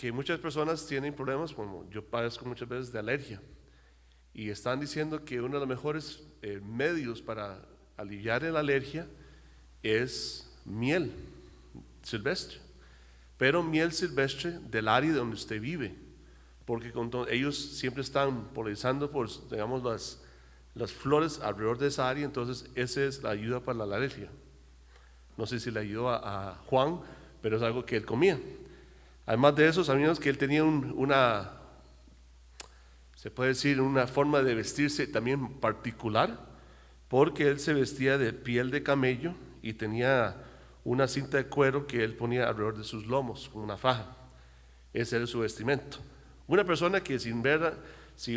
que muchas personas tienen problemas, como yo padezco muchas veces de alergia, y están diciendo que uno de los mejores medios para aliviar la alergia es miel silvestre, pero miel silvestre del área donde usted vive, porque ellos siempre están polinizando por, digamos, las flores alrededor de esa área, entonces esa es la ayuda para la alergia. No sé si le ayudó a Juan, pero es algo que él comía. Además de eso, sabíamos que él tenía se puede decir, una forma de vestirse también particular, porque él se vestía de piel de camello y tenía una cinta de cuero que él ponía alrededor de sus lomos, con una faja. Ese era su vestimento. Una persona que si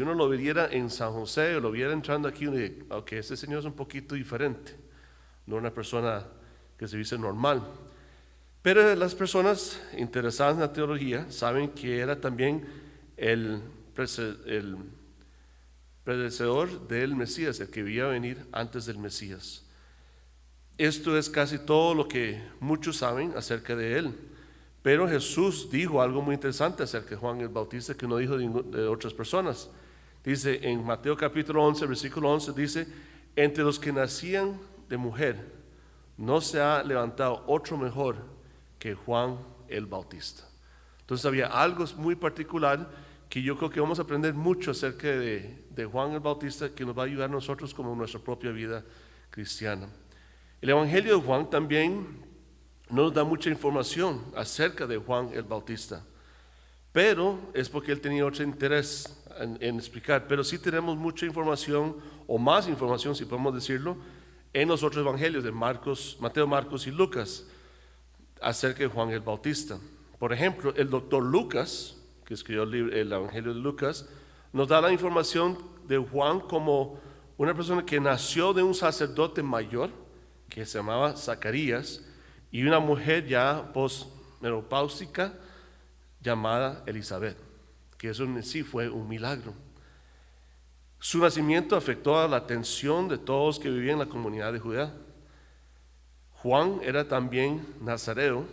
uno lo viera en San José o lo viera entrando aquí, uno dice, ok, este señor es un poquito diferente, no una persona que se viste normal. Pero las personas interesadas en la teología saben que era también el predecesor del Mesías, el que iba a venir antes del Mesías. Esto es casi todo lo que muchos saben acerca de él. Pero Jesús dijo algo muy interesante acerca de Juan el Bautista que no dijo de otras personas. Dice en Mateo capítulo 11, versículo 11, dice, entre los que nacían de mujer no se ha levantado otro mejor que Juan el Bautista. Entonces había algo muy particular que yo creo que vamos a aprender mucho acerca de Juan el Bautista, que nos va a ayudar a nosotros como nuestra propia vida cristiana. El Evangelio de Juan también no nos da mucha información acerca de Juan el Bautista, pero es porque él tenía otro interés en explicar. Pero sí tenemos mucha información, o más información si podemos decirlo, en los otros evangelios de Mateo, Marcos y Lucas acerca de Juan el Bautista. Por ejemplo, el doctor Lucas, que escribió el Evangelio de Lucas, nos da la información de Juan como una persona que nació de un sacerdote mayor que se llamaba Zacarías y una mujer ya posmenopáusica llamada Elizabeth, que eso en sí fue un milagro. Su nacimiento afectó a la atención de todos que vivían en la comunidad de Judá. Juan era también nazareo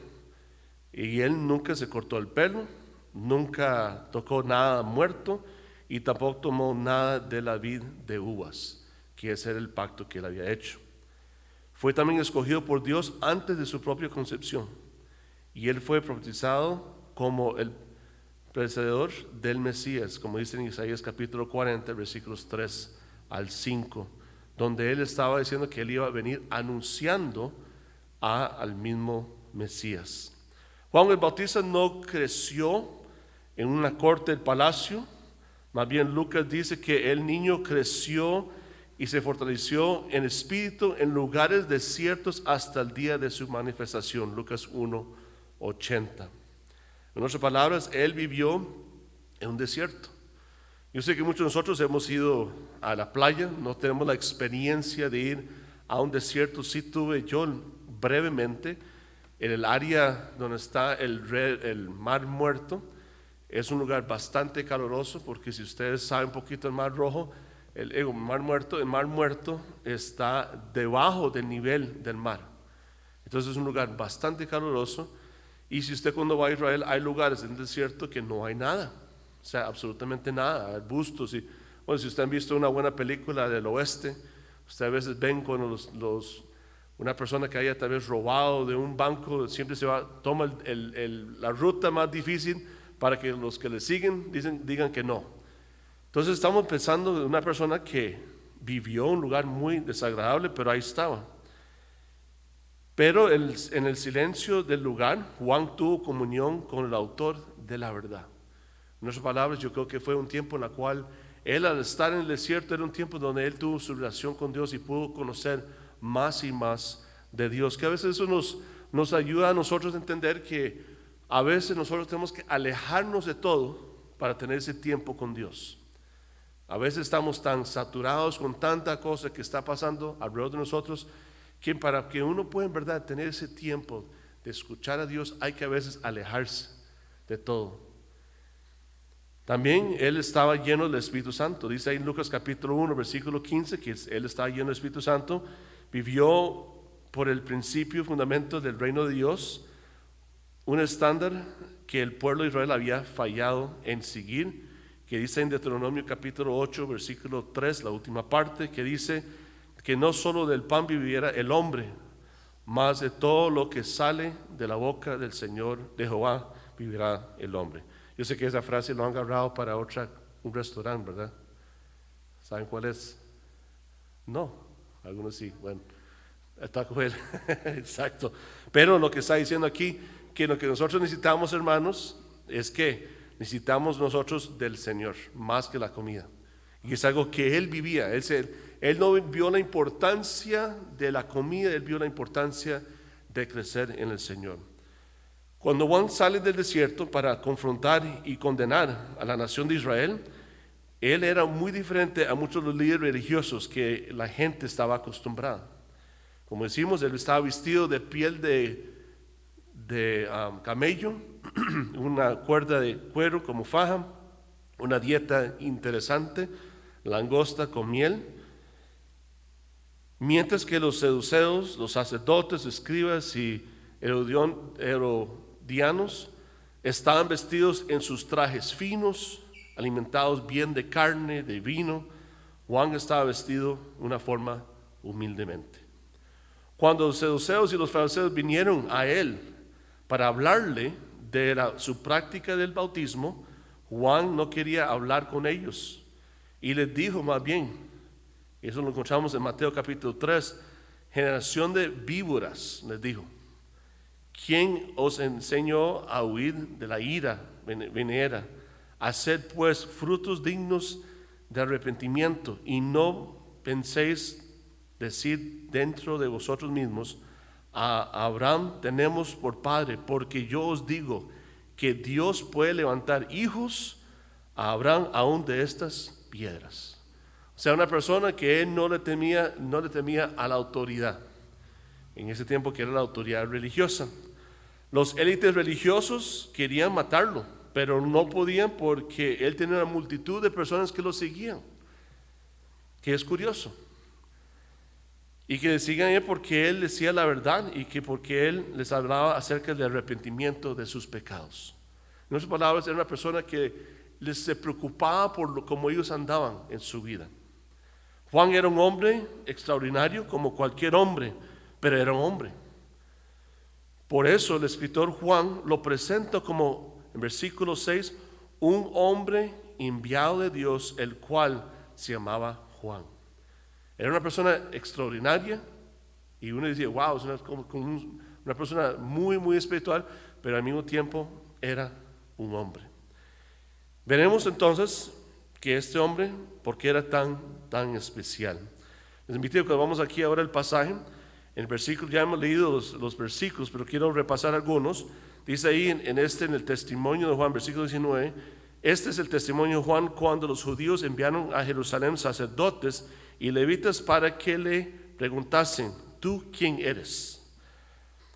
y él nunca se cortó el pelo, nunca tocó nada muerto y tampoco tomó nada de la vid de uvas, que ese era el pacto que él había hecho. Fue también escogido por Dios antes de su propia concepción y él fue profetizado como el precededor del Mesías, como dice en Isaías capítulo 40, versículos 3 al 5, donde él estaba diciendo que él iba a venir anunciando al mismo Mesías. Juan el Bautista no creció en una corte del palacio, más bien Lucas dice que el niño creció y se fortaleció en espíritu en lugares desiertos hasta el día de su manifestación. Lucas 1:80. En otras palabras, él vivió en un desierto. Yo sé que muchos de nosotros hemos ido a la playa, no tenemos la experiencia de ir a un desierto. Sí tuve yo brevemente en el área donde está el Mar Muerto. Es un lugar bastante caluroso, porque si ustedes saben un poquito del Mar Rojo, el Mar Muerto está debajo del nivel del mar. Entonces es un lugar bastante caluroso. Y si usted cuando va a Israel, hay lugares en el desierto que no hay nada, o sea, absolutamente nada, arbustos. Si ustedes han visto una buena película del oeste, ustedes a veces ven cuando una persona que haya tal vez robado de un banco, siempre toma la ruta más difícil para que los que le siguen digan que no. Entonces estamos pensando de una persona que vivió en un lugar muy desagradable, pero ahí estaba. Pero en el silencio del lugar, Juan tuvo comunión con el autor de la verdad. En otras palabras, yo creo que fue un tiempo en el cual él, al estar en el desierto, era un tiempo donde él tuvo su relación con Dios y pudo conocer más y más de Dios. Que a veces eso nos ayuda a nosotros a entender que a veces nosotros tenemos que alejarnos de todo para tener ese tiempo con Dios. A veces estamos tan saturados con tanta cosa que está pasando alrededor de nosotros, que para que uno pueda en verdad tener ese tiempo de escuchar a Dios, hay que a veces alejarse de todo. También él estaba lleno del Espíritu Santo. Dice ahí en Lucas capítulo 1, versículo 15, que él estaba lleno del Espíritu Santo. Vivió por el principio y fundamento del reino de Dios, un estándar que el pueblo de Israel había fallado en seguir, que dice en Deuteronomio capítulo 8, versículo 3, la última parte, que dice que no solo del pan viviera el hombre, más de todo lo que sale de la boca del Señor, de Jehová, vivirá el hombre. Yo sé que esa frase lo han agarrado para un restaurante, ¿verdad? ¿Saben cuál es? No, algunos sí, bueno, el Taco Bell, exacto. Pero lo que está diciendo aquí, que lo que nosotros necesitamos, hermanos, es que necesitamos nosotros del Señor, más que la comida. Y es algo que Él vivía. Él no vio la importancia de la comida, Él vio la importancia de crecer en el Señor. Cuando Juan sale del desierto para confrontar y condenar a la nación de Israel, él era muy diferente a muchos de los líderes religiosos que la gente estaba acostumbrada. Como decimos, él estaba vestido de piel de camello, una cuerda de cuero como faja, una dieta interesante, langosta con miel. Mientras que los saduceos, los sacerdotes, escribas y herodianos estaban vestidos en sus trajes finos, alimentados bien de carne, de vino. Juan estaba vestido de una forma humildemente. Cuando los saduceos y los fariseos vinieron a él para hablarle de su práctica del bautismo, Juan no quería hablar con ellos y les dijo más bien, eso lo encontramos en Mateo capítulo 3, generación de víboras, les dijo, ¿quién os enseñó a huir de la ira venidera? Haced pues frutos dignos de arrepentimiento y no penséis decir dentro de vosotros mismos, a Abraham tenemos por padre, porque yo os digo que Dios puede levantar hijos a Abraham aún de estas piedras. O sea, una persona que él no le temía a la autoridad, en ese tiempo que era la autoridad religiosa. Los élites religiosos querían matarlo, pero no podían porque él tenía una multitud de personas que lo seguían, que es curioso. Y que le sigan a él porque él decía la verdad y que porque él les hablaba acerca del arrepentimiento de sus pecados. En otras palabras, era una persona que se preocupaba por cómo ellos andaban en su vida. Juan era un hombre extraordinario como cualquier hombre, pero era un hombre. Por eso el escritor Juan lo presenta como, en versículo 6, un hombre enviado de Dios, el cual se llamaba Juan. Era una persona extraordinaria y uno decía, wow, es una persona muy, muy espiritual, pero al mismo tiempo era un hombre. Veremos entonces que este hombre, ¿por qué era tan especial? Les invito a que vamos aquí ahora el pasaje. En el versículo, ya hemos leído los versículos, pero quiero repasar algunos. Dice ahí en el testimonio de Juan, versículo 19, este es el testimonio de Juan cuando los judíos enviaron a Jerusalén sacerdotes y levitas para que le preguntasen, ¿tú quién eres?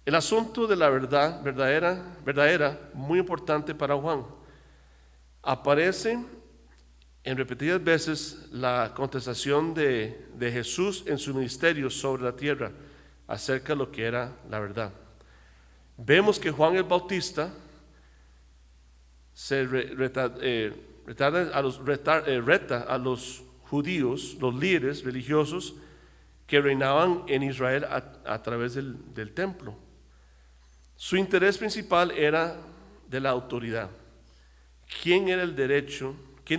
El asunto de la verdadera, muy importante para Juan. Aparece en repetidas veces la contestación de Jesús en su ministerio sobre la tierra acerca de lo que era la verdad. Vemos que Juan el Bautista se reta a los judíos, los líderes religiosos que reinaban en Israel a través del templo. Su interés principal era de la autoridad. ¿Quién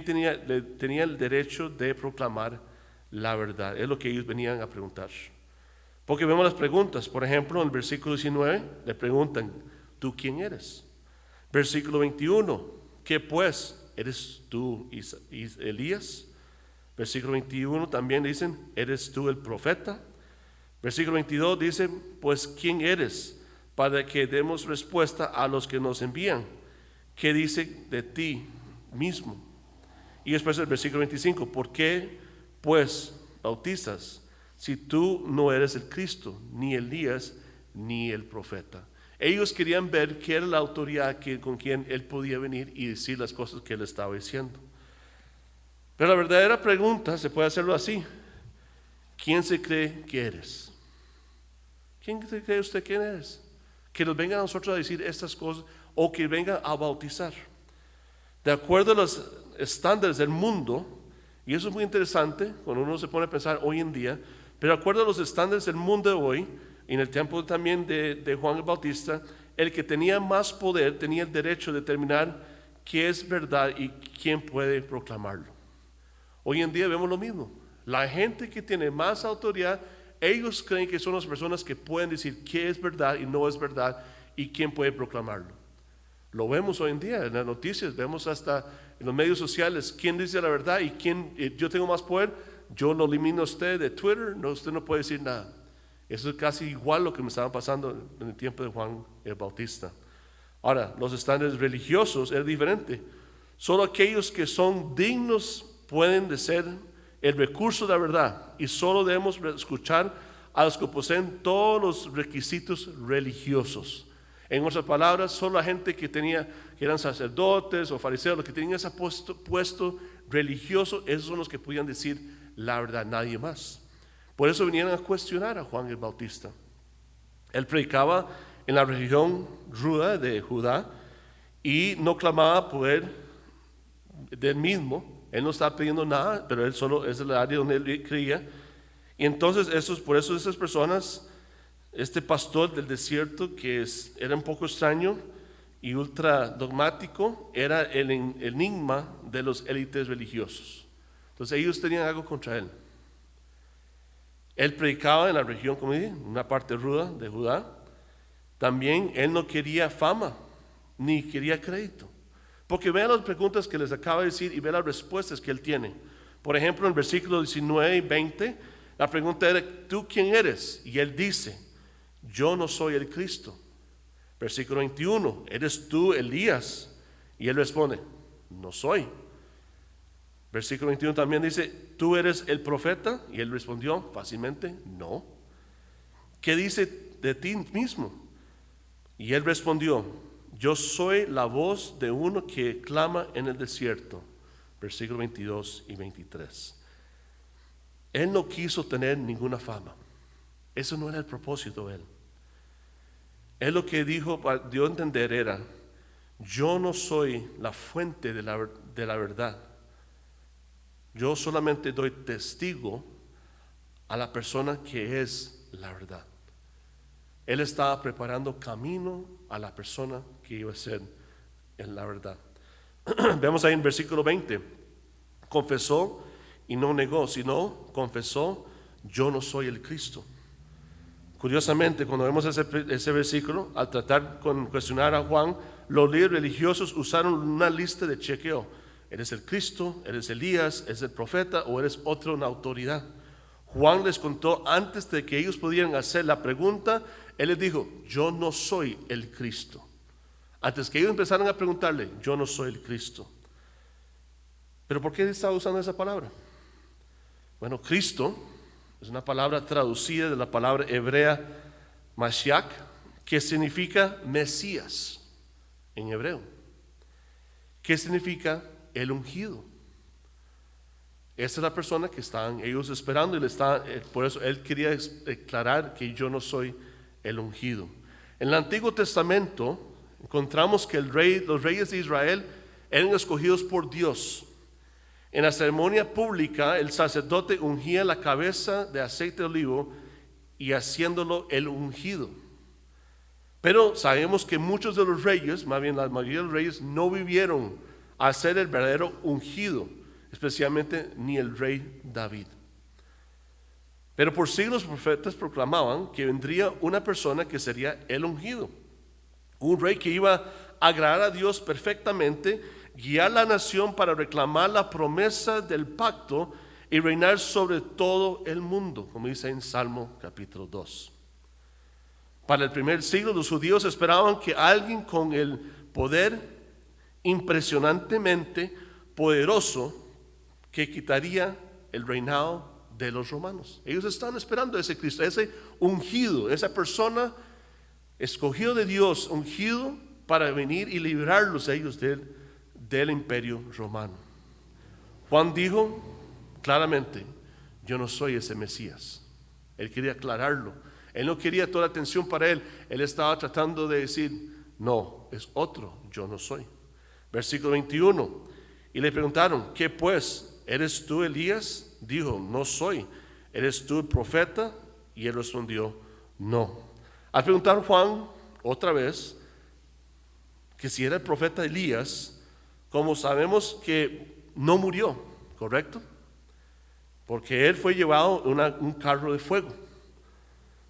tenía el derecho de proclamar la verdad? Es lo que ellos venían a preguntar. Porque vemos las preguntas. Por ejemplo, en el versículo 19 le preguntan, ¿tú quién eres? Versículo 21, ¿qué pues? ¿Eres tú Elías? Versículo 21 también dicen, ¿eres tú el profeta? Versículo 22 dice, pues ¿quién eres? Para que demos respuesta a los que nos envían. ¿Qué dice de ti mismo? Y después el versículo 25, ¿por qué pues bautizas si tú no eres el Cristo, ni Elías, ni el profeta? Ellos querían ver qué era la autoridad con quien él podía venir y decir las cosas que él estaba diciendo. Pero la verdadera pregunta se puede hacerlo así: ¿quién se cree que eres? ¿Quién se cree usted quién eres? que nos vengan a nosotros a decir estas cosas o que vengan a bautizar. De acuerdo a los estándares del mundo, y eso es muy interesante cuando uno se pone a pensar hoy en día, pero de acuerdo a los estándares del mundo de hoy, y en el tiempo también de Juan el Bautista, el que tenía más poder tenía el derecho de determinar qué es verdad y quién puede proclamarlo. Hoy en día vemos lo mismo. La gente que tiene más autoridad, ellos creen que son las personas que pueden decir qué es verdad y no es verdad y quién puede proclamarlo. Lo vemos hoy en día en las noticias, vemos hasta en los medios sociales quién dice la verdad y quién, yo tengo más poder, yo lo elimino a usted de Twitter, no, usted no puede decir nada. Eso es casi igual lo que me estaba pasando en el tiempo de Juan el Bautista. Ahora, los estándares religiosos es diferente. Solo aquellos que son dignos pueden ser el recurso de la verdad y solo debemos escuchar a los que poseen todos los requisitos religiosos. En otras palabras, solo la gente que eran sacerdotes o fariseos, los que tenían ese puesto religioso, esos son los que podían decir la verdad, nadie más. Por eso vinieron a cuestionar a Juan el Bautista. Él predicaba en la región ruda de Judá y no clamaba poder del mismo. Él no estaba pidiendo nada, pero él solo es el área donde él creía. Y entonces por eso esas personas, este pastor del desierto que era un poco extraño y ultra dogmático, era el enigma de los élites religiosos. Entonces ellos tenían algo contra él. Él predicaba en la región, como dije, una parte ruda de Judá. También él no quería fama, ni quería crédito. Porque vean las preguntas que les acabo de decir y vean las respuestas que él tiene. Por ejemplo, en versículos 19 y 20, la pregunta era, ¿tú quién eres? Y él dice, yo no soy el Cristo. Versículo 21, ¿eres tú Elías? Y él responde, no soy. Versículo 21 también dice, ¿tú eres el profeta? Y él respondió fácilmente, no. ¿Qué dice de ti mismo? Y él respondió, yo soy la voz de uno que clama en el desierto. Versículo 22 y 23. Él no quiso tener ninguna fama. Eso no era el propósito de él. Él lo que dio a entender era, yo no soy la fuente de la verdad. Yo solamente doy testigo a la persona que es la verdad. Él estaba preparando camino a la persona que iba a ser en la verdad. Vemos ahí en versículo 20. Confesó y no negó, sino confesó, yo no soy el Cristo. Curiosamente, cuando vemos ese versículo, al tratar con cuestionar a Juan, los líderes religiosos usaron una lista de chequeo. ¿Eres el Cristo? ¿Eres Elías? ¿Eres el profeta? ¿O eres otro en autoridad? Juan les contó antes de que ellos pudieran hacer la pregunta. Él les dijo, yo no soy el Cristo. Antes que ellos empezaran a preguntarle, yo no soy el Cristo. ¿Pero por qué él estaba usando esa palabra? Bueno, Cristo es una palabra traducida de la palabra hebrea Mashiach, que significa Mesías en hebreo. ¿Qué significa el ungido? Esa es la persona que estaban ellos esperando y por eso él quería declarar que yo no soy el ungido. En el Antiguo Testamento encontramos que los reyes de Israel eran escogidos por Dios. En la ceremonia pública el sacerdote ungía la cabeza de aceite de olivo y haciéndolo el ungido. Pero sabemos que muchos de los reyes, más bien la mayoría de los reyes, no vivieron a ser el verdadero ungido, especialmente ni el rey David. Pero por siglos los profetas proclamaban que vendría una persona que sería el ungido, un rey que iba a agradar a Dios perfectamente, guiar la nación para reclamar la promesa del pacto y reinar sobre todo el mundo, como dice en Salmo capítulo 2. Para el primer siglo los judíos esperaban que alguien con el poder impresionantemente poderoso que quitaría el reinado de los romanos. Ellos estaban esperando a ese Cristo, ese ungido, esa persona escogido de Dios, ungido para venir y librarlos a ellos del imperio romano. Juan dijo claramente, yo no soy ese Mesías. Él quería aclararlo. Él no quería toda la atención para él. Él estaba tratando de decir, no, es otro, yo no soy. Versículo 21. Y le preguntaron, ¿qué pues? ¿Eres tú Elías? Dijo, no soy. ¿Eres tú el profeta? Y él respondió, no. Al preguntar Juan otra vez que si era el profeta Elías, como sabemos que no murió, ¿correcto? Porque él fue llevado en un carro de fuego.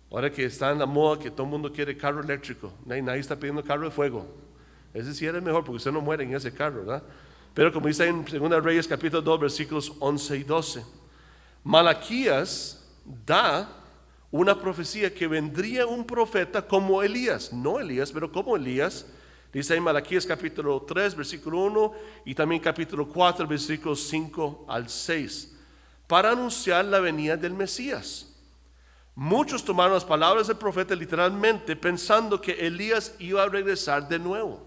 Ahora que está en la moda que todo el mundo quiere carro eléctrico, nadie está pidiendo carro de fuego. Ese sí era el mejor porque usted no muere en ese carro, ¿verdad? Pero como dice en 2 Reyes capítulo 2 versículos 11 y 12, Malaquías da una profecía que vendría un profeta como Elías, no Elías, pero como Elías. Dice en Malaquías capítulo 3 versículo 1 y también capítulo 4 versículos 5 al 6, para anunciar la venida del Mesías. Muchos tomaron las palabras del profeta literalmente pensando que Elías iba a regresar de nuevo.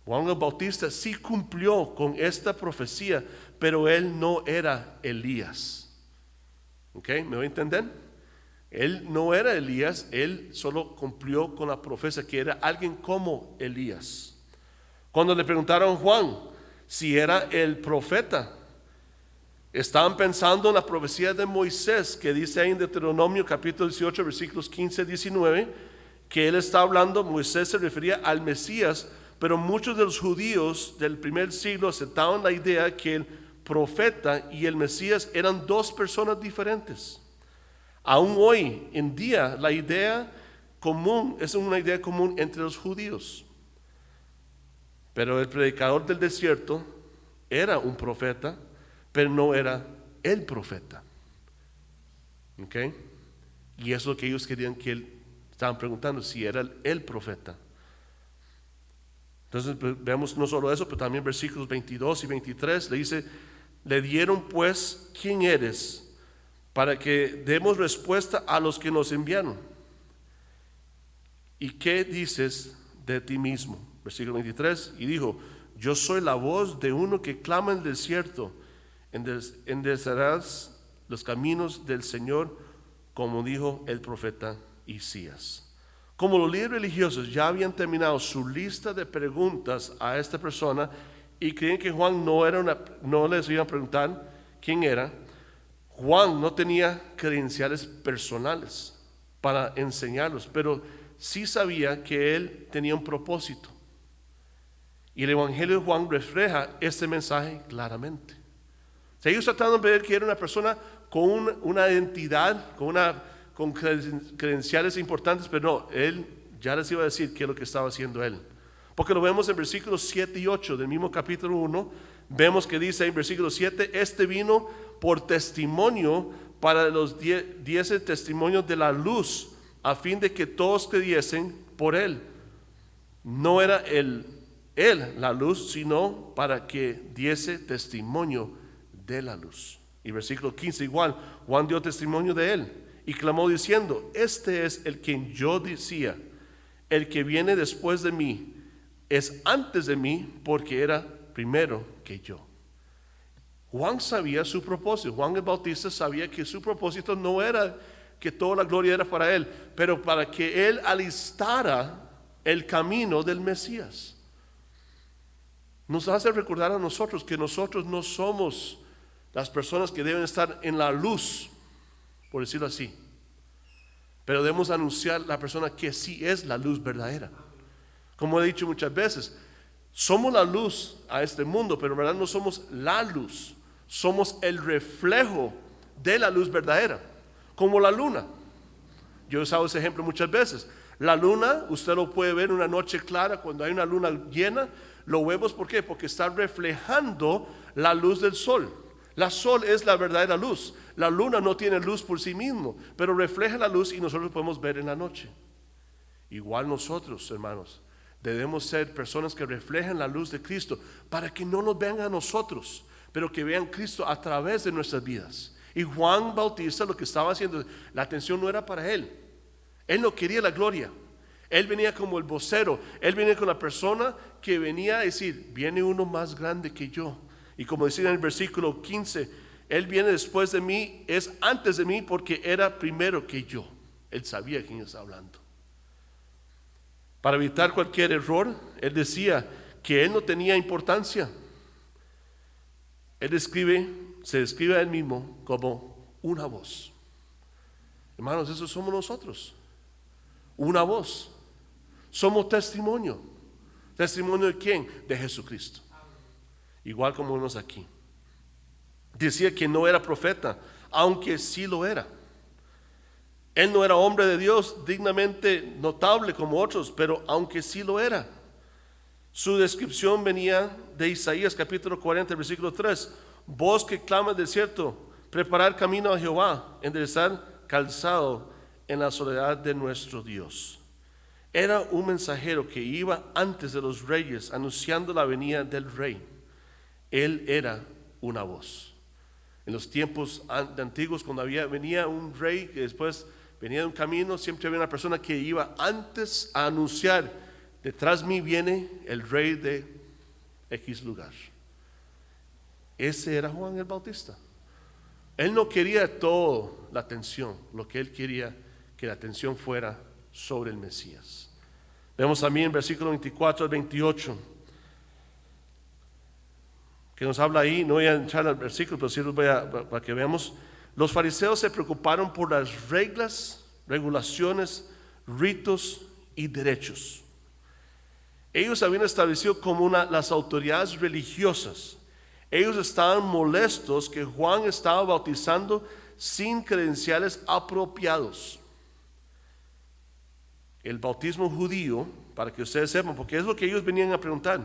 Juan el Bautista sí cumplió con esta profecía, pero él no era Elías. ¿Ok? ¿Me voy a entender? Él no era Elías, él solo cumplió con la profecía que era alguien como Elías. Cuando le preguntaron a Juan si era el profeta, estaban pensando en la profecía de Moisés que dice ahí en Deuteronomio capítulo 18 versículos 15-19 que él está hablando. Moisés se refería al Mesías, pero muchos de los judíos del primer siglo aceptaban la idea que el profeta y el Mesías eran dos personas diferentes. Aún hoy en día la idea común es una idea común entre los judíos, pero el predicador del desierto era un profeta, pero no era el profeta. ¿Ok? Y eso es lo que ellos querían, que él estaban preguntando si era el profeta. Entonces vemos no solo eso, pero también versículos 22 y 23 le dice, le dieron pues, ¿quién eres? Para que demos respuesta a los que nos enviaron. ¿Y qué dices de ti mismo? Versículo 23, y dijo, yo soy la voz de uno que clama en el desierto, enderezarás los caminos del Señor, como dijo el profeta Isaías. Como los líderes religiosos ya habían terminado su lista de preguntas a esta persona y creen que Juan no les iba a preguntar quién era, Juan no tenía credenciales personales para enseñarlos, pero sí sabía que él tenía un propósito. Y el Evangelio de Juan refleja este mensaje claramente. O sea, ellos trataron de ver que era una persona con una identidad, con credenciales importantes, pero no, él ya les iba a decir qué es lo que estaba haciendo él. Porque lo vemos en versículos 7 y 8 del mismo capítulo 1, vemos que dice en versículo 7, este vino por testimonio para los 10 testimonios de la luz, a fin de que todos creyesen por él. No era él la luz, sino para que diese testimonio de la luz. Y versículo 15 igual, Juan dio testimonio de él y clamó diciendo, este es el quien yo decía, el que viene después de mí es antes de mí porque era primero que yo. Juan sabía su propósito. Juan el Bautista sabía que su propósito no era que toda la gloria era para él, pero para que él alistara el camino del Mesías. Nos hace recordar a nosotros que nosotros no somos las personas que deben estar en la luz, por decirlo así, pero debemos anunciar la persona que sí es la luz verdadera. Como he dicho muchas veces, somos la luz a este mundo, pero en verdad no somos la luz, somos el reflejo de la luz verdadera, como la luna. Yo he usado ese ejemplo muchas veces. La luna, usted lo puede ver una noche clara, cuando hay una luna llena, lo vemos, ¿por qué? Porque está reflejando la luz del sol. La sol es la verdadera luz. La luna no tiene luz por sí mismo, pero refleja la luz y nosotros podemos ver en la noche. Igual nosotros, hermanos, debemos ser personas que reflejen la luz de Cristo para que no nos vean a nosotros, pero que vean Cristo a través de nuestras vidas. Y Juan Bautista lo que estaba haciendo, la atención no era para él. Él no quería la gloria. Él venía como el vocero. Él venía con la persona que venía a decir, viene uno más grande que yo. Y como decía en el versículo 15, él viene después de mí, es antes de mí porque era primero que yo. Él sabía quién estaba hablando. Para evitar cualquier error, él decía que él no tenía importancia. Se describe a él mismo como una voz. Hermanos, eso somos nosotros. Una voz. Somos testimonio. ¿Testimonio de quién? De Jesucristo. Igual como vemos aquí. Decía que no era profeta, aunque sí lo era. Él no era hombre de Dios dignamente notable como otros, pero aunque sí lo era. Su descripción venía de Isaías capítulo 40, versículo 3. Voz que clama del desierto, preparar camino a Jehová, enderezar calzado en la soledad de nuestro Dios. Era un mensajero que iba antes de los reyes, anunciando la venida del rey. Él era una voz. En los tiempos antiguos, cuando venía un rey que después venía de un camino, siempre había una persona que iba antes a anunciar: detrás de mí viene el rey de X lugar. Ese era Juan el Bautista. Él no quería toda la atención, lo que él quería que la atención fuera sobre el Mesías. Vemos también en versículo 24 al 28, que nos habla ahí. No voy a entrar al versículo, pero sí los voy para que veamos. Los fariseos se preocuparon por las reglas, regulaciones, ritos y derechos. Ellos habían establecido como las autoridades religiosas. Ellos estaban molestos que Juan estaba bautizando sin credenciales apropiados. El bautismo judío, para que ustedes sepan, porque es lo que ellos venían a preguntar.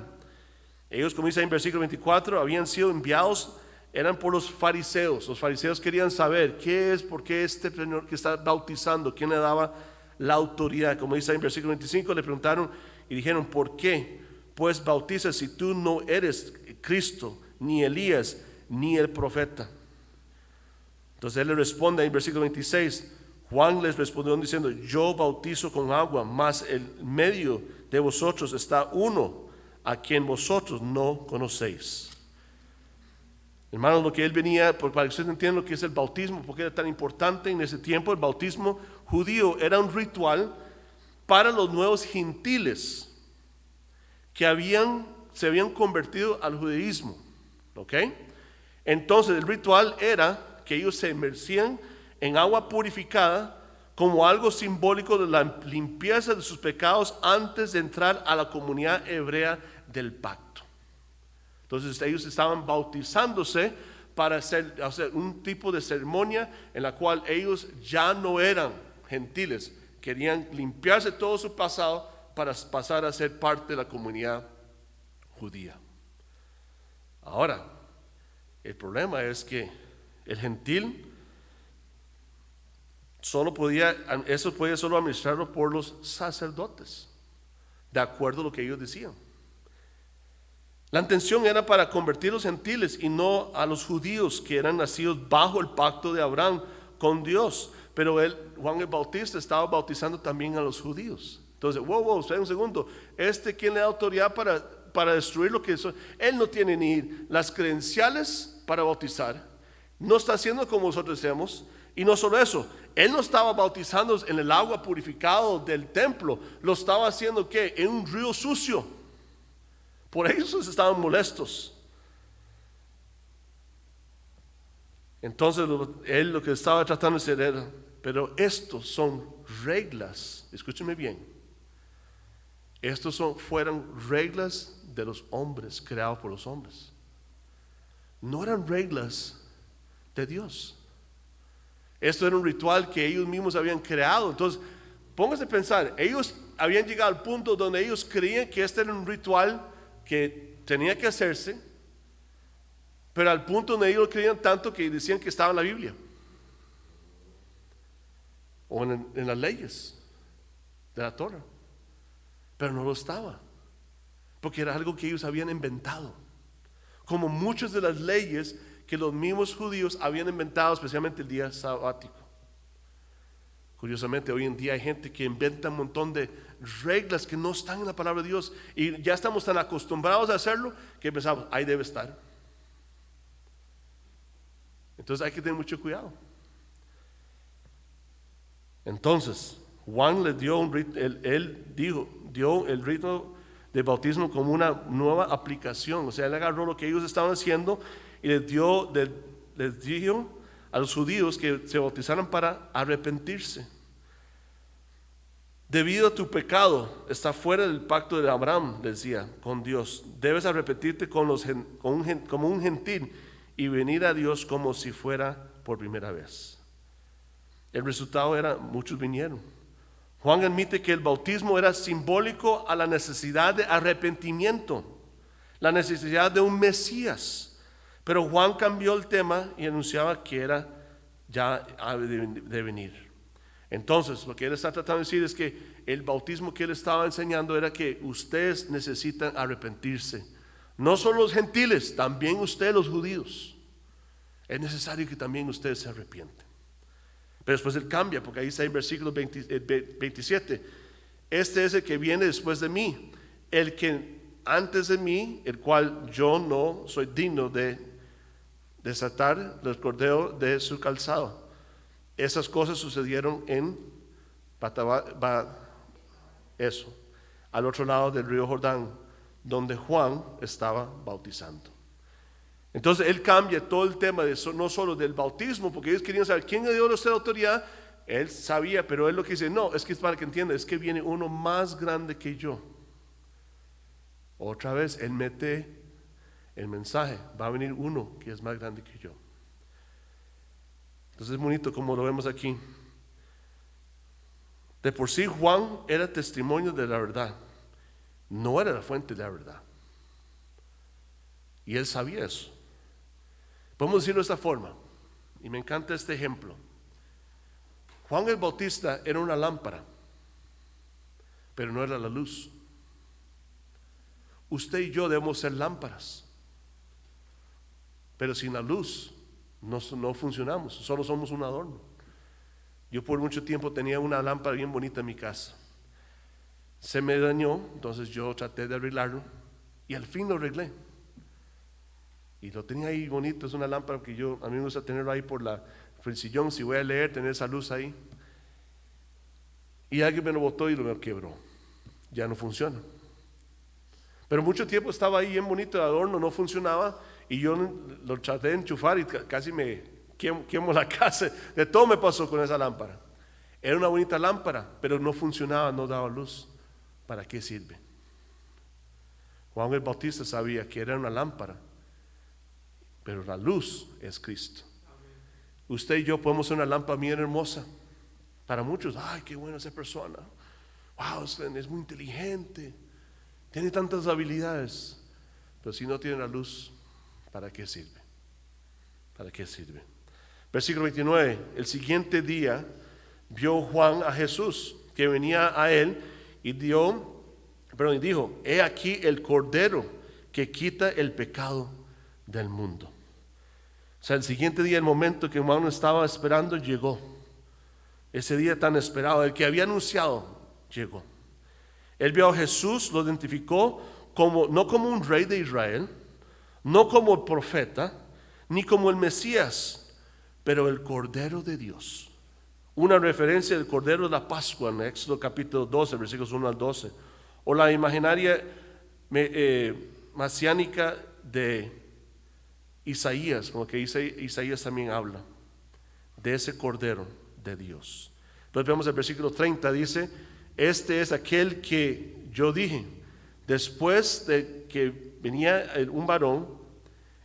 Ellos, como dice en versículo 24, habían sido enviados, eran por los fariseos. Los fariseos querían saber por qué este señor que está bautizando, quién le daba la autoridad. Como dice en versículo 25, le preguntaron y dijeron: ¿por qué pues bautizas si tú no eres Cristo, ni Elías, ni el profeta? Entonces él le responde en versículo 26. Juan les respondió diciendo: yo bautizo con agua, mas en medio de vosotros está uno a quien vosotros no conocéis. Hermanos, lo que él venía, para que ustedes entiendan lo que es el bautismo, porque era tan importante en ese tiempo. El bautismo judío era un ritual para los nuevos gentiles que se habían convertido al judaísmo. ¿Ok? Entonces el ritual era que ellos se inmersían en agua purificada como algo simbólico de la limpieza de sus pecados antes de entrar a la comunidad hebrea del pacto. Entonces ellos estaban bautizándose para hacer un tipo de ceremonia en la cual ellos ya no eran gentiles, querían limpiarse todo su pasado para pasar a ser parte de la comunidad judía. Ahora, el problema es que el gentil eso podía solo administrarlo por los sacerdotes, de acuerdo a lo que ellos decían. La intención era para convertir a los gentiles y no a los judíos que eran nacidos bajo el pacto de Abraham con Dios. Pero Juan el Bautista estaba bautizando también a los judíos. Entonces, espera un segundo. ¿Quién le da autoridad para destruir lo que es? Él no tiene ni las credenciales para bautizar. No está haciendo como nosotros hacemos. Y no solo eso, él no estaba bautizando en el agua purificado del templo. Lo estaba haciendo ¿qué? En un río sucio. Por eso estaban molestos. Entonces él lo que estaba tratando de hacer era: pero estos son reglas, escúchenme bien, fueron reglas de los hombres, creados por los hombres. No eran reglas de Dios. Esto era un ritual que ellos mismos habían creado. Entonces, pónganse a pensar, ellos habían llegado al punto donde ellos creían que este era un ritual que tenía que hacerse, pero al punto donde ellos creían tanto que decían que estaba en la Biblia o en las leyes de la Torah, pero no lo estaba, porque era algo que ellos habían inventado, como muchas de las leyes que los mismos judíos habían inventado, especialmente el día sabático. Curiosamente, hoy en día hay gente que inventa un montón de reglas que no están en la palabra de Dios, y ya estamos tan acostumbrados a hacerlo que pensamos: ahí debe estar. Entonces hay que tener mucho cuidado. Entonces, Juan le dio un rito, dio el rito de bautismo como una nueva aplicación. O sea, él agarró lo que ellos estaban haciendo y les dijo a los judíos que se bautizaran para arrepentirse. Debido a tu pecado, está fuera del pacto de Abraham, decía, con Dios. Debes arrepentirte como un gentil y venir a Dios como si fuera por primera vez. El resultado era, muchos vinieron. Juan admite que el bautismo era simbólico a la necesidad de arrepentimiento, la necesidad de un Mesías. Pero Juan cambió el tema y anunciaba que era ya de venir. Entonces, lo que él está tratando de decir es que el bautismo que él estaba enseñando era que ustedes necesitan arrepentirse. No solo los gentiles, también ustedes los judíos. Es necesario que también ustedes se arrepienten. Pero después él cambia, porque ahí está en versículo 27. Este es el que viene después de mí, el que antes de mí, el cual yo no soy digno de desatar el cordero de su calzado. Esas cosas sucedieron en al otro lado del río Jordán, donde Juan estaba bautizando. Entonces él cambia todo el tema de eso, no solo del bautismo, porque ellos querían saber quién le dio a usted la autoridad. Él sabía, pero él lo que dice, no, es que es para que entienda, es que viene uno más grande que yo. Otra vez él mete el mensaje, va a venir uno que es más grande que yo. Entonces es bonito como lo vemos aquí. De por sí Juan era testimonio de la verdad, no era la fuente de la verdad. Y él sabía eso. Podemos decirlo de esta forma, y me encanta este ejemplo. Juan el Bautista era una lámpara, pero no era la luz. Usted y yo debemos ser lámparas, pero sin la luz no funcionamos, solo somos un adorno. Yo por mucho tiempo tenía una lámpara bien bonita en mi casa. Se me dañó, entonces yo traté de arreglarlo y al fin lo arreglé. Y lo tenía ahí bonito, es una lámpara que a mí me gusta tenerlo ahí por el sillón, si voy a leer, tener esa luz ahí. Y alguien me lo botó y lo quebró, ya no funciona. Pero mucho tiempo estaba ahí bien bonito el adorno, no funcionaba. Y yo lo traté de enchufar y casi me quemo la casa. De todo me pasó con esa lámpara. Era una bonita lámpara, pero no funcionaba, no daba luz. ¿Para qué sirve? Juan el Bautista sabía que era una lámpara, pero la luz es Cristo. Usted y yo podemos ser una lámpara bien hermosa. Para muchos, ay, qué buena esa persona. Wow, es muy inteligente. Tiene tantas habilidades. Pero si no tiene la luz, ¿para qué sirve? ¿Para qué sirve? Versículo 29. El siguiente día vio Juan a Jesús que venía a él y dijo, he aquí el Cordero que quita el pecado del mundo. O sea, el siguiente día, el momento que Juan estaba esperando, llegó. Ese día tan esperado, el que había anunciado, llegó. Él vio a Jesús, lo identificó no como un rey de Israel, no como el profeta, ni como el Mesías, pero el Cordero de Dios. Una referencia del Cordero de la Pascua en Éxodo capítulo 12, versículos 1 al 12. O la imaginaria mesiánica de Isaías, como que Isaías también habla de ese Cordero de Dios. Entonces vemos el versículo 30, dice, este es aquel que yo dije, después de que venía un varón,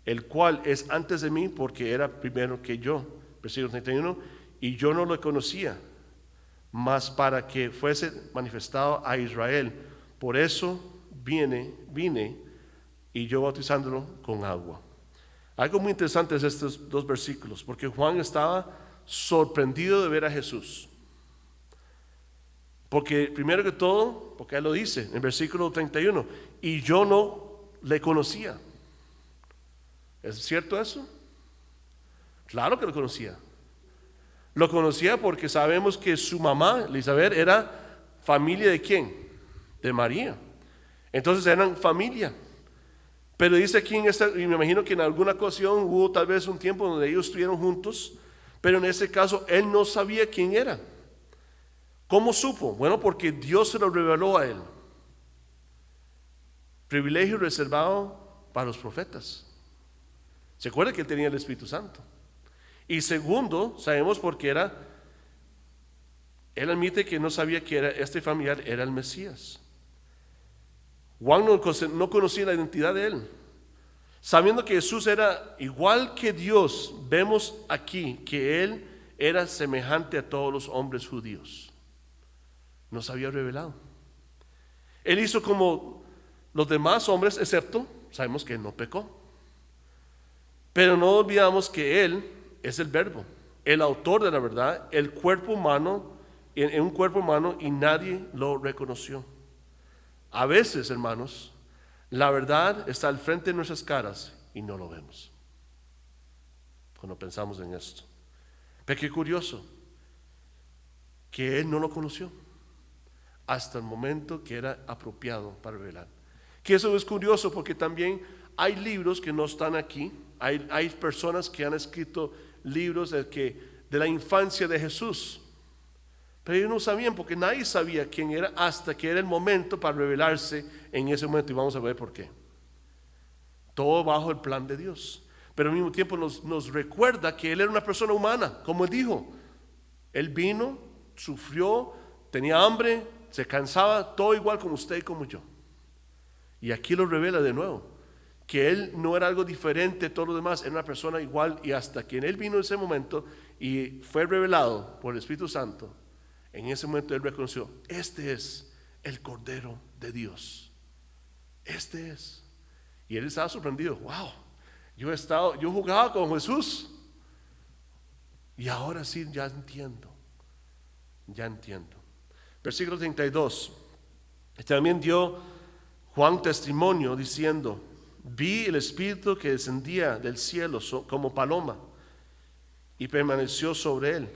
el cual es antes de mí porque era primero que yo. Versículo 31, y yo no lo conocía, mas para que fuese manifestado a Israel. Por eso vine y yo bautizándolo con agua. Algo muy interesante es estos dos versículos, porque Juan estaba sorprendido de ver a Jesús. Porque primero que todo, porque él lo dice en versículo 31, y yo no le conocía. ¿Es cierto eso? Claro que lo conocía. Lo conocía porque sabemos que su mamá, Elizabeth, era familia de ¿quién? De María. Entonces eran familia. Pero dice aquí y me imagino que en alguna ocasión hubo tal vez un tiempo donde ellos estuvieron juntos, pero en ese caso él no sabía quién era. ¿Cómo supo? Bueno, porque Dios se lo reveló a él. Privilegio reservado para los profetas. ¿Se acuerda que él tenía el Espíritu Santo? Y segundo, sabemos porque él admite que no sabía que este familiar era el Mesías. Juan no conocía la identidad de él. Sabiendo que Jesús era igual que Dios, vemos aquí que él era semejante a todos los hombres judíos. Nos había revelado. Él hizo como los demás hombres, excepto, sabemos que él no pecó. Pero no olvidamos que él es el Verbo, el autor de la verdad, el cuerpo humano, en un cuerpo humano, y nadie lo reconoció. A veces, hermanos, la verdad está al frente de nuestras caras y no lo vemos cuando pensamos en esto. Pero qué curioso que él no lo conoció hasta el momento que era apropiado para revelar. Que eso es curioso porque también hay libros que no están aquí. Hay personas que han escrito libros de la infancia de Jesús, pero ellos no sabían, porque nadie sabía quién era hasta que era el momento para revelarse en ese momento, y vamos a ver por qué. Todo bajo el plan de Dios, pero al mismo tiempo nos recuerda que él era una persona humana, como él dijo. Él vino, sufrió, tenía hambre, se cansaba, todo igual como usted y como yo. Y aquí lo revela de nuevo, que él no era algo diferente de todos los demás, era una persona igual, y hasta que él vino en ese momento y fue revelado por el Espíritu Santo, en ese momento él reconoció: este es el Cordero de Dios, este es. Y él estaba sorprendido. Wow, yo jugaba con Jesús y ahora sí ya entiendo. Versículo 32. También dio Juan testimonio diciendo: vi el Espíritu que descendía del cielo como paloma y permaneció sobre él.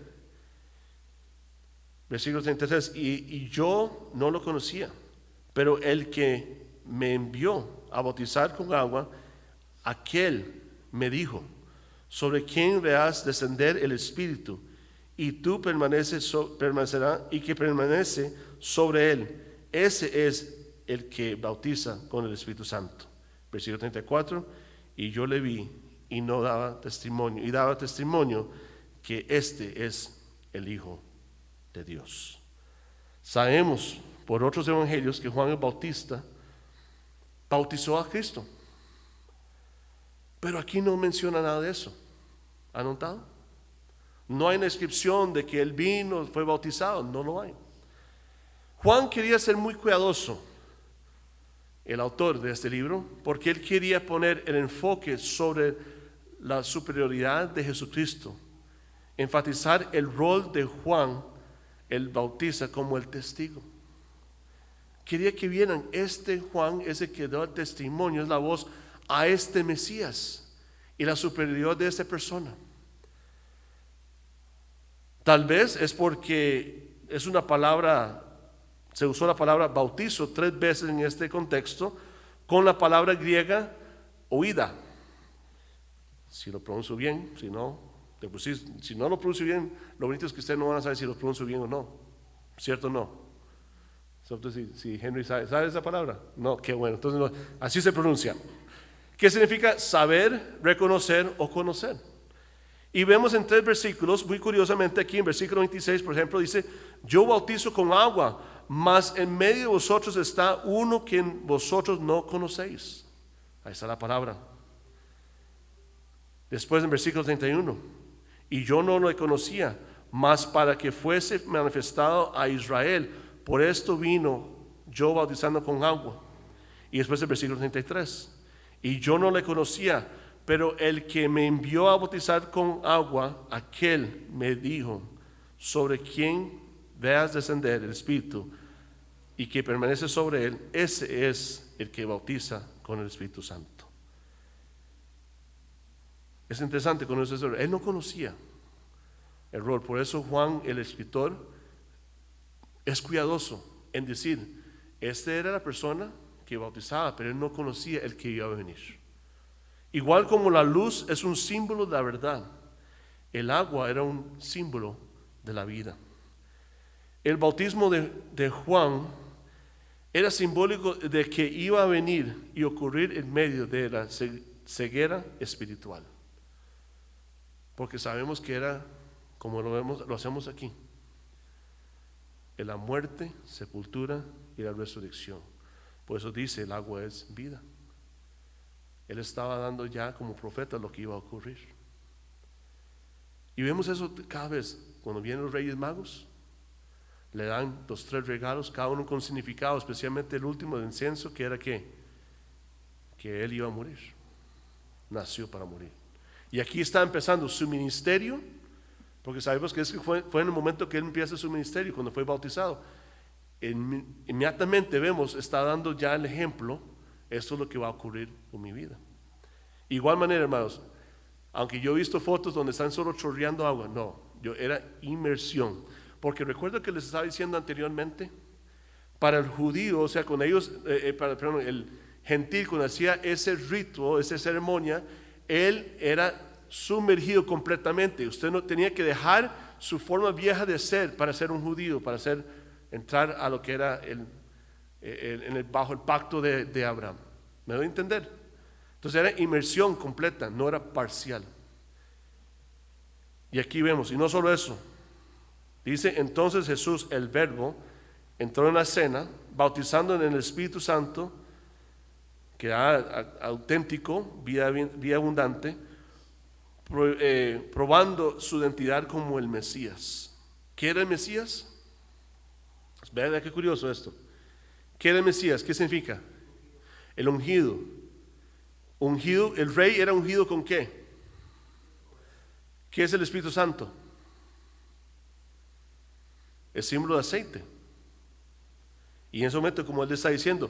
Versículo 33. Y yo no lo conocía, pero el que me envió a bautizar con agua, aquel me dijo: sobre quien veas descender el Espíritu, y tú permanecerá, y que permanece sobre él, ese es el que bautiza con el Espíritu Santo. Versículo 34. Y yo le vi y daba testimonio que este es el Hijo de Dios. Sabemos por otros evangelios que Juan el Bautista bautizó a Cristo, pero aquí no menciona nada de eso. ¿Han notado? No hay una descripción de que él vino, fue bautizado, no lo hay. Juan quería ser muy cuidadoso, el autor de este libro, porque él quería poner el enfoque sobre la superioridad de Jesucristo, enfatizar el rol de Juan el Bautista como el testigo. Quería que vieran: este Juan es el que da el testimonio, es la voz a este Mesías y la superioridad de esta persona. Tal vez es porque es una palabra, se usó la palabra bautizo 3 veces en este contexto, con la palabra griega oída. Si lo pronuncio bien, si no lo pronuncio bien, lo bonito es que ustedes no van a saber si lo pronuncio bien o no. ¿Cierto o no? Si Henry sabe esa palabra, no, qué bueno. Entonces no, así se pronuncia. ¿Qué significa saber, reconocer o conocer? Y vemos en 3 versículos, muy curiosamente aquí en versículo 26, por ejemplo, dice: yo bautizo con agua, mas en medio de vosotros está uno que vosotros no conocéis. Ahí está la palabra. Después en versículo 31, y yo no lo conocía, mas para que fuese manifestado a Israel, por esto vino yo bautizando con agua. Y después el versículo 33, y yo no le conocía, pero el que me envió a bautizar con agua, aquel me dijo: sobre quien veas descender el Espíritu y que permanece sobre él, ese es el que bautiza con el Espíritu Santo. Es interesante conocer eso. Él no conocía el rol, por eso Juan el escritor es cuidadoso en decir: esta era la persona que bautizaba, pero él no conocía el que iba a venir. Igual como la luz es un símbolo de la verdad, el agua era un símbolo de la vida. El bautismo de Juan era simbólico de que iba a venir y ocurrir en medio de la ceguera espiritual. Porque sabemos que era, como lo hacemos aquí, en la muerte, sepultura y la resurrección. Por eso dice, el agua es vida. Él estaba dando ya como profeta lo que iba a ocurrir. Y vemos eso cada vez, cuando vienen los Reyes Magos, le dan los 3 regalos, cada uno con significado, especialmente el último de incienso, que era que él iba a morir, nació para morir. Y aquí está empezando su ministerio, porque sabemos que fue en el momento que él empieza su ministerio, cuando fue bautizado. Inmediatamente vemos, está dando ya el ejemplo, esto es lo que va a ocurrir con mi vida. Igual manera, hermanos, aunque yo he visto fotos donde están solo chorreando agua, no, era inmersión. Porque recuerdo que les estaba diciendo anteriormente, para el judío, o sea, con ellos, el gentil, cuando hacía ese rito, esa ceremonia, él era sumergido completamente. Usted no tenía que dejar su forma vieja de ser para ser un judío, para entrar a lo que era bajo el pacto de Abraham. ¿Me doy a entender? Entonces era inmersión completa, no era parcial. Y aquí vemos, y no solo eso, dice entonces Jesús, el Verbo, entró en la cena, bautizando en el Espíritu Santo, que era auténtico, vida abundante, probando su identidad como el Mesías. ¿Qué era el Mesías? Vean qué curioso esto. ¿Qué era el Mesías? ¿Qué significa? El ungido. Ungido, el rey era ungido ¿con qué? ¿Qué es el Espíritu Santo? El símbolo de aceite. Y en ese momento, como él le está diciendo,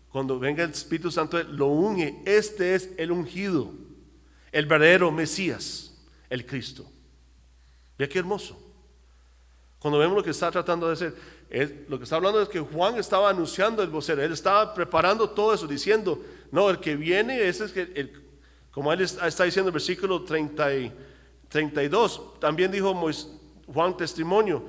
cuando venga el Espíritu Santo, lo unge. Este es el ungido, el verdadero Mesías, el Cristo. Vea qué hermoso. Cuando vemos lo que está tratando de hacer, lo que está hablando es que Juan estaba anunciando el vocero. Él estaba preparando todo eso, diciendo, no, el que viene, ese es como él está diciendo en el versículo 32, también dijo Juan testimonio,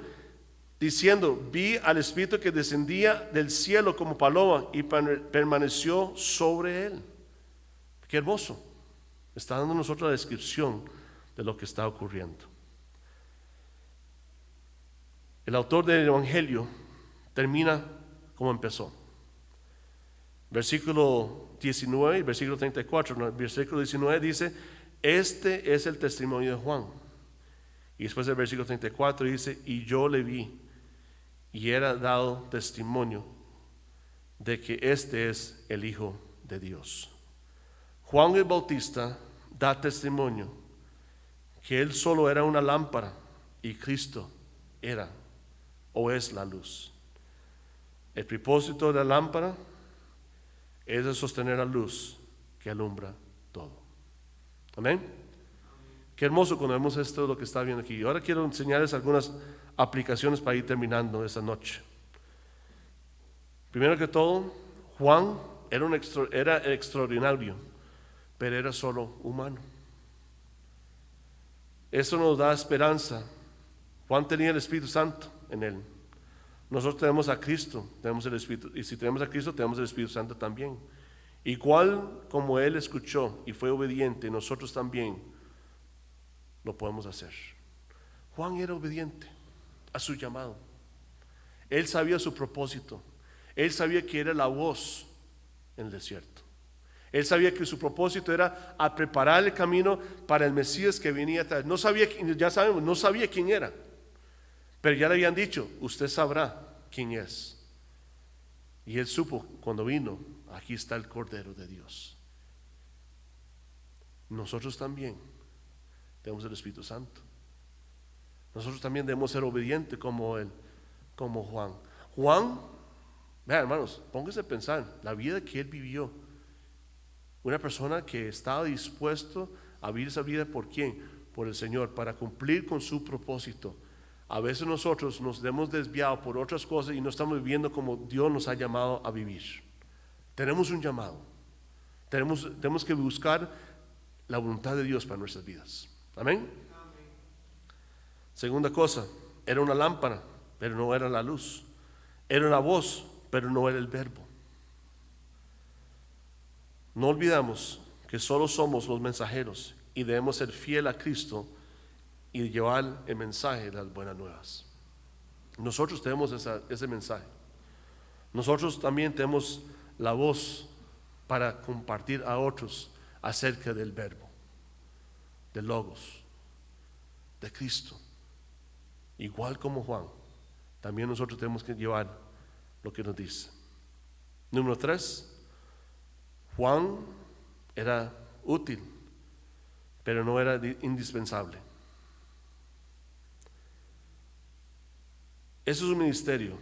diciendo, vi al Espíritu que descendía del cielo como paloma y permaneció sobre él. Qué hermoso. Está dando nosotros la descripción de lo que está ocurriendo. El autor del Evangelio termina como empezó. Versículo 19 y versículo 34. El versículo 19 dice, este es el testimonio de Juan. Y después el versículo 34 dice, y yo le vi y era dado testimonio de que este es el Hijo de Dios. Juan el Bautista da testimonio que él solo era una lámpara y Cristo era o es la luz. El propósito de la lámpara es de sostener la luz que alumbra todo. Amén. Qué hermoso cuando vemos esto, lo que está viendo aquí. Ahora quiero enseñarles algunas aplicaciones para ir terminando esta noche. Primero que todo, Juan era extraordinario, pero era solo humano. Eso nos da esperanza. Juan tenía el Espíritu Santo en él. Nosotros tenemos a Cristo, tenemos el Espíritu, y si tenemos a Cristo, tenemos el Espíritu Santo también. Igual como él escuchó y fue obediente, nosotros también lo podemos hacer. Juan era obediente a su llamado. Él sabía su propósito. Él sabía que era la voz en el desierto. Él sabía que su propósito era a preparar el camino para el Mesías que venía atrás. No sabía, ya sabemos, no sabía quién era, pero ya le habían dicho, usted sabrá quién es. Y él supo cuando vino, aquí está el Cordero de Dios. Nosotros también tenemos el Espíritu Santo. Nosotros también debemos ser obedientes como él, como Juan. Juan, vean hermanos, pónganse a pensar la vida que él vivió. Una persona que estaba dispuesto a vivir esa vida ¿por quién? Por el Señor, para cumplir con su propósito. A veces nosotros nos hemos desviado por otras cosas y no estamos viviendo como Dios nos ha llamado a vivir. Tenemos un llamado. Tenemos que buscar la voluntad de Dios para nuestras vidas. Amén. Segunda cosa, era una lámpara. pero no era la luz. Era una voz, pero no era el verbo. No olvidamos que solo somos los mensajeros y debemos ser fiel a Cristo y llevar el mensaje de las buenas nuevas. Nosotros tenemos ese mensaje. Nosotros también tenemos la voz para compartir a otros acerca del verbo, del logos, de Cristo. Igual como Juan, también nosotros tenemos que llevar lo que nos dice. Número 3, Juan era útil, pero no era indispensable. Eso es un ministerio.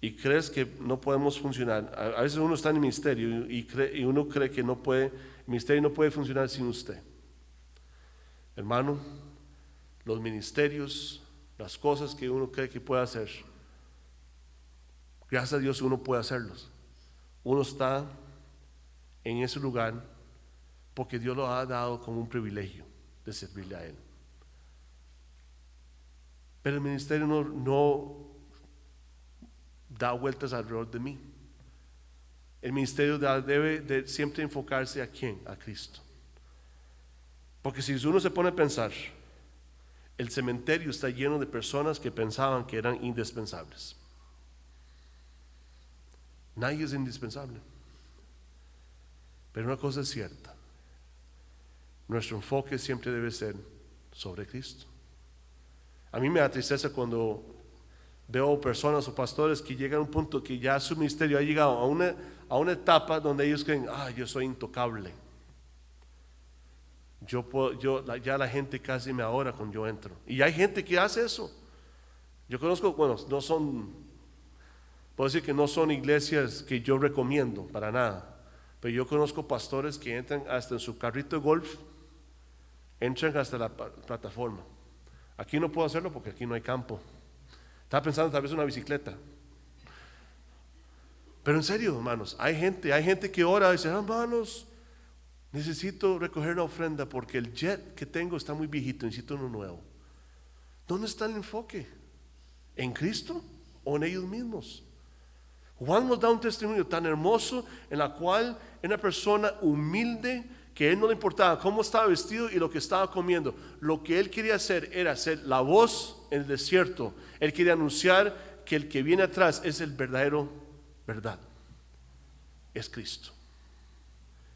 Y crees que no podemos funcionar. A veces uno está en el ministerio y uno cree que no puede, el ministerio no puede funcionar sin usted. Hermano, los ministerios, las cosas que uno cree que puede hacer, gracias a Dios uno puede hacerlos. Uno está en ese lugar porque Dios lo ha dado como un privilegio de servirle a Él. Pero el ministerio no da vueltas alrededor de mí. El ministerio debe de siempre enfocarse ¿a quién? A Cristo. Porque si uno se pone a pensar, el cementerio está lleno de personas que pensaban que eran indispensables. Nadie es indispensable. Pero una cosa es cierta: nuestro enfoque siempre debe ser sobre Cristo. A mí me da tristeza cuando veo personas o pastores que llegan a un punto que ya su ministerio ha llegado a una etapa donde ellos creen, yo soy intocable. Ya la gente casi me adora cuando yo entro. Y hay gente que hace eso. Yo conozco, puedo decir que no son iglesias que yo recomiendo para nada, pero yo conozco pastores que entran hasta en su carrito de golf, entran hasta la plataforma. Aquí no puedo hacerlo porque aquí no hay campo. Estaba pensando tal vez una bicicleta. Pero en serio, hermanos, hay gente que ora y dice, hermanos, necesito recoger una ofrenda porque el jet que tengo está muy viejito, necesito uno nuevo. ¿Dónde está el enfoque? ¿En Cristo o en ellos mismos? Juan nos da un testimonio tan hermoso en la cual una persona humilde, que a él no le importaba cómo estaba vestido y lo que estaba comiendo. Lo que él quería hacer era ser la voz en el desierto. Él quería anunciar que el que viene atrás es el verdadero verdad. Es Cristo.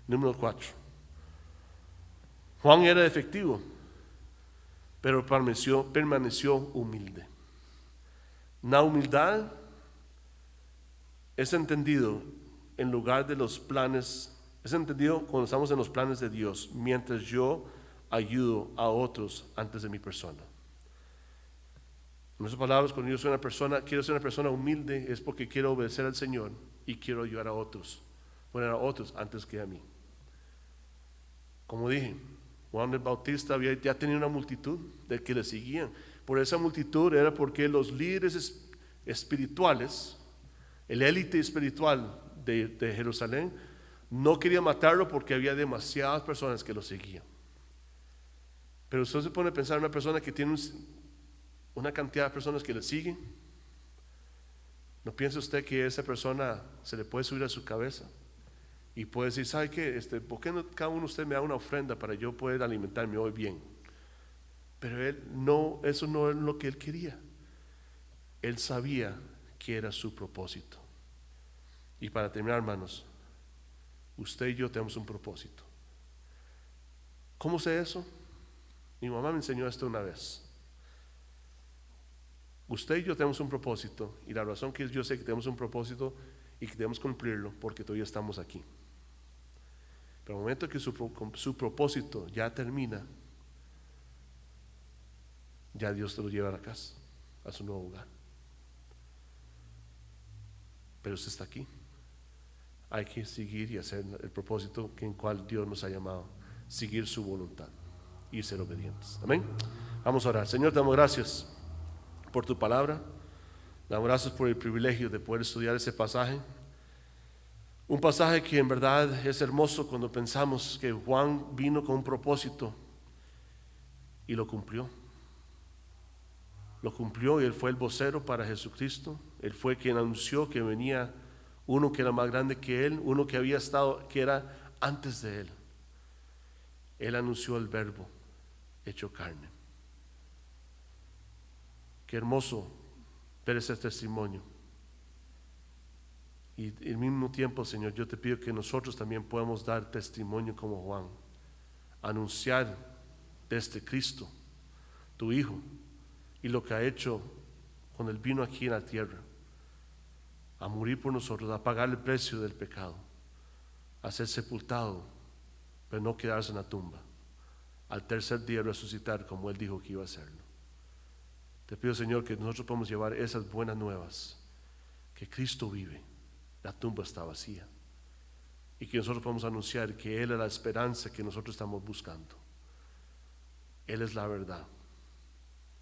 Número 4. Juan era efectivo, pero permaneció humilde. La humildad es entendido en lugar de los planes. Es entendido cuando estamos en los planes de Dios, mientras yo ayudo a otros antes de mi persona. En otras palabras, cuando yo quiero ser una persona humilde, es porque quiero obedecer al Señor y quiero ayudar a otros, poner a otros antes que a mí. Como dije, Juan el Bautista ya tenía una multitud de que le seguían. Por esa multitud era porque los líderes espirituales, el élite espiritual de Jerusalén, no quería matarlo porque había demasiadas personas que lo seguían. Pero usted se pone a pensar en una persona que tiene una cantidad de personas que le siguen. ¿No piensa usted que esa persona se le puede subir a su cabeza y puede decir, ¿sabe qué? ¿Por qué no cada uno de ustedes me da una ofrenda para yo poder alimentarme hoy bien? Pero eso no es lo que él quería. Él sabía que era su propósito. Y para terminar, hermanos, usted y yo tenemos un propósito. ¿Cómo sé eso? Mi mamá me enseñó esto una vez. Usted y yo tenemos un propósito, y la razón que yo sé que tenemos un propósito y que debemos cumplirlo porque todavía estamos aquí. Pero al momento que su propósito ya termina, ya Dios te lo lleva a la casa, a su nuevo hogar. Pero usted está aquí. Hay que seguir y hacer el propósito en cual Dios nos ha llamado, seguir su voluntad y ser obedientes. Amén. Vamos a orar. Señor, te damos gracias por tu palabra. Damos gracias por el privilegio de poder estudiar ese pasaje. Un pasaje que en verdad es hermoso cuando pensamos que Juan vino con un propósito y lo cumplió. lo cumplió y Él fue el vocero para Jesucristo. Él fue quien anunció que venía uno que era más grande que Él, uno que había estado, que era antes de Él. Él anunció el Verbo hecho carne. Qué hermoso ver ese testimonio. Y al mismo tiempo, Señor, yo te pido que nosotros también podamos dar testimonio como Juan, anunciar de este Cristo, tu Hijo, y lo que ha hecho cuando Él vino aquí en la tierra, a morir por nosotros, a pagar el precio del pecado, a ser sepultado, pero no quedarse en la tumba, al tercer día resucitar como Él dijo que iba a hacerlo. Te pido, Señor, que nosotros podamos llevar esas buenas nuevas, que Cristo vive, la tumba está vacía, y que nosotros podamos anunciar que Él es la esperanza que nosotros estamos buscando. Él es la verdad,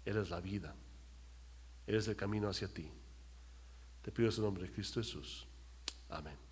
Él es la vida, Él es el camino hacia ti. Te pido en el nombre de Cristo Jesús. Amén.